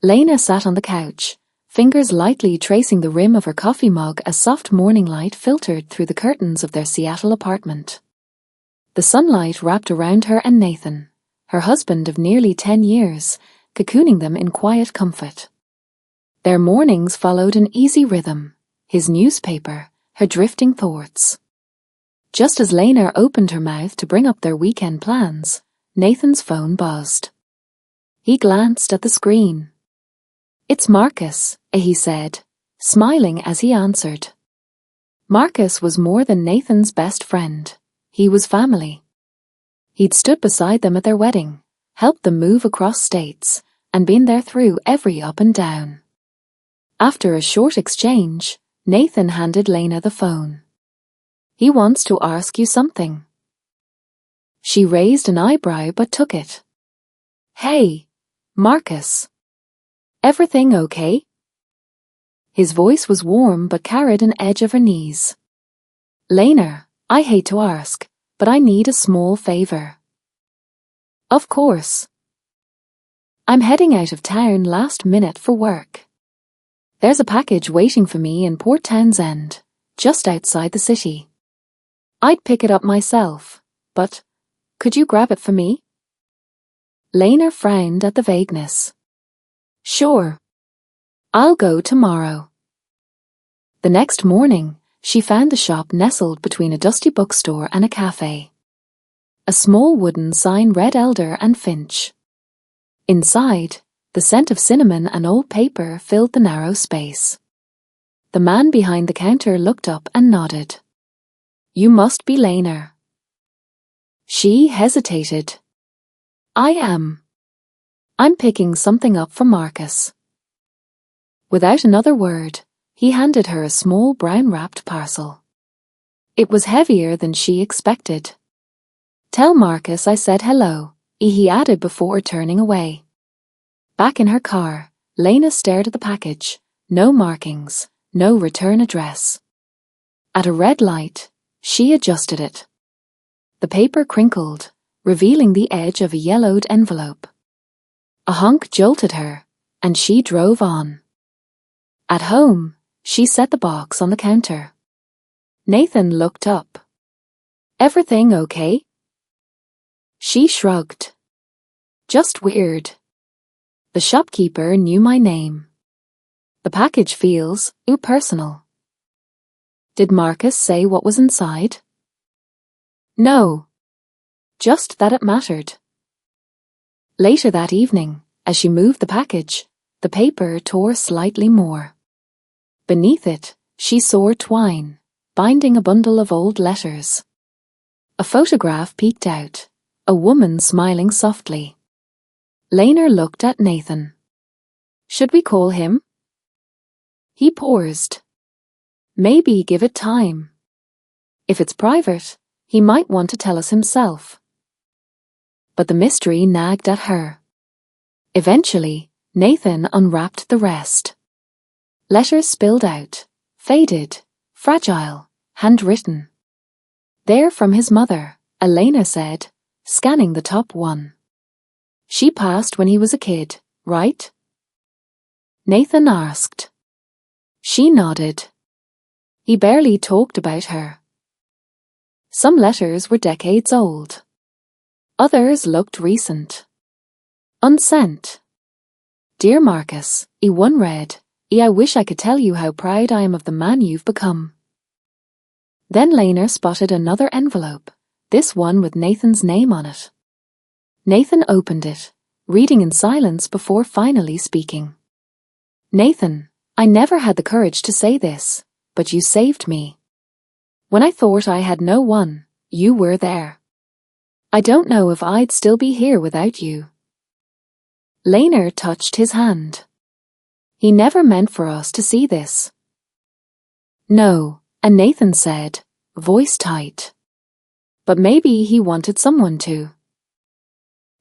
Lena sat on the couch, fingers lightly tracing the rim of her coffee mug as soft morning light filtered through the curtains of their Seattle apartment. The sunlight wrapped around her and Nathan, her husband of nearly 10 years, cocooning them in quiet comfort. Their mornings followed an easy rhythm, his newspaper, her drifting thoughts. Just as Lena opened her mouth to bring up their weekend plans, Nathan's phone buzzed. He glanced at the screen. "It's Marcus," he said, smiling as he answered. Marcus was more than Nathan's best friend. He was family. He'd stood beside them at their wedding, helped them move across states, and been there through every up and down. After a short exchange, Nathan handed Lena the phone. "He wants to ask you something." She raised an eyebrow but took it. "Hey, Marcus. Everything okay?" His voice was warm but carried an edge of unease. "Lena, I hate to ask, but I need a small favor." "Of course." "I'm heading out of town last minute for work. There's a package waiting for me in Port Townsend, just outside the city. I'd pick it up myself, but could you grab it for me?" Lena frowned at the vagueness. "Sure. I'll go tomorrow." The next morning, she found the shop nestled between a dusty bookstore and a cafe. A small wooden sign read Elder and Finch. Inside, the scent of cinnamon and old paper filled the narrow space. The man behind the counter looked up and nodded. "You must be Lena." She hesitated. "I am. I'm picking something up for Marcus." Without another word, he handed her a small brown-wrapped parcel. It was heavier than she expected. "Tell Marcus I said hello," he added before turning away. Back in her car, Lena stared at the package. No markings, no return address. At a red light, she adjusted it. The paper crinkled, revealing the edge of a yellowed envelope. A honk jolted her, and she drove on. At home, she set the box on the counter. Nathan looked up. "Everything okay?" She shrugged. "Just weird. The shopkeeper knew my name. The package feels, personal." "Did Marcus say what was inside?" "No. Just that it mattered." Later that evening, as she moved the package, the paper tore slightly more. Beneath it, she saw twine, binding a bundle of old letters. A photograph peeked out, a woman smiling softly. Lena looked at Nathan. "Should we call him?" He paused. "Maybe give it time. If it's private, he might want to tell us himself." But the mystery nagged at her. Eventually, Nathan unwrapped the rest. Letters spilled out, faded, fragile, handwritten. "They're from his mother," Elena said, scanning the top one. "She passed when he was a kid, right?" Nathan asked. She nodded. He barely talked about her. Some letters were decades old. Others looked recent. Unsent. "Dear Marcus," one read, "I wish I could tell you how proud I am of the man you've become." Then Lena spotted another envelope, this one with Nathan's name on it. Nathan opened it, reading in silence before finally speaking. "Nathan, I never had the courage to say this, but you saved me. When I thought I had no one, you were there. I don't know if I'd still be here without you." Lena touched his hand. "He never meant for us to see this." "No," and Nathan said, voice tight. "But maybe he wanted someone to."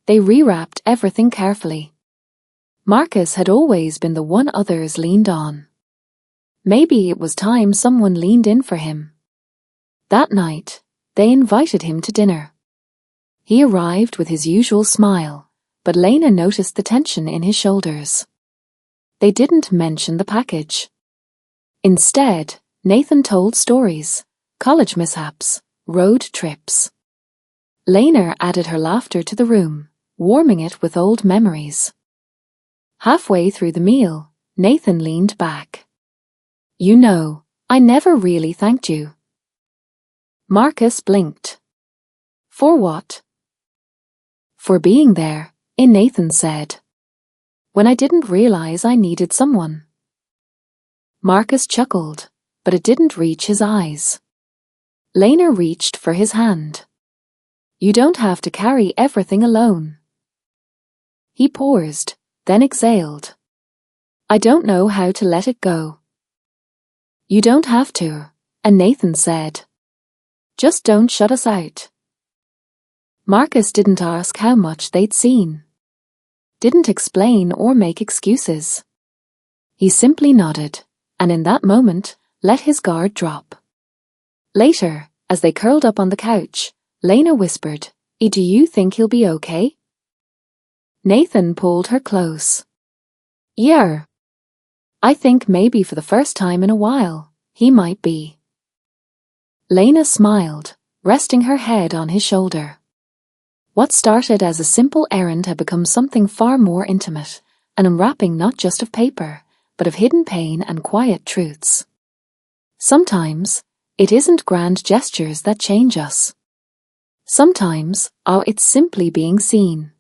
They rewrapped everything carefully. Marcus had always been the one others leaned on. Maybe it was time someone leaned in for him. That night, they invited him to dinner. He arrived with his usual smile, but Lena noticed the tension in his shoulders. they didn't mention the package. Instead, Nathan told stories, college mishaps, road trips. Lena added her laughter to the room, warming it with old memories. Halfway through the meal, Nathan leaned back. "You know, I never really thanked you." Marcus blinked. "For what?" "For being there," Nathan said. "When I didn't realize I needed someone." Marcus chuckled, but it didn't reach his eyes. Lena reached for his hand. "You don't have to carry everything alone." He paused, then exhaled. "I don't know how to let it go." "You don't have to," Nathan said. "Just don't shut us out." Marcus didn't ask how much they'd seen. Didn't explain or make excuses. He simply nodded, and in that moment, let his guard drop. Later, as they curled up on the couch, Lena whispered, "Do you think he'll be okay?" Nathan pulled her close. "Yeah. I think maybe for the first time in a while, he might be." Lena smiled, resting her head on his shoulder. What started as a simple errand had become something far more intimate, an unwrapping not just of paper, but of hidden pain and quiet truths. Sometimes, it isn't grand gestures that change us. Sometimes, it's simply being seen.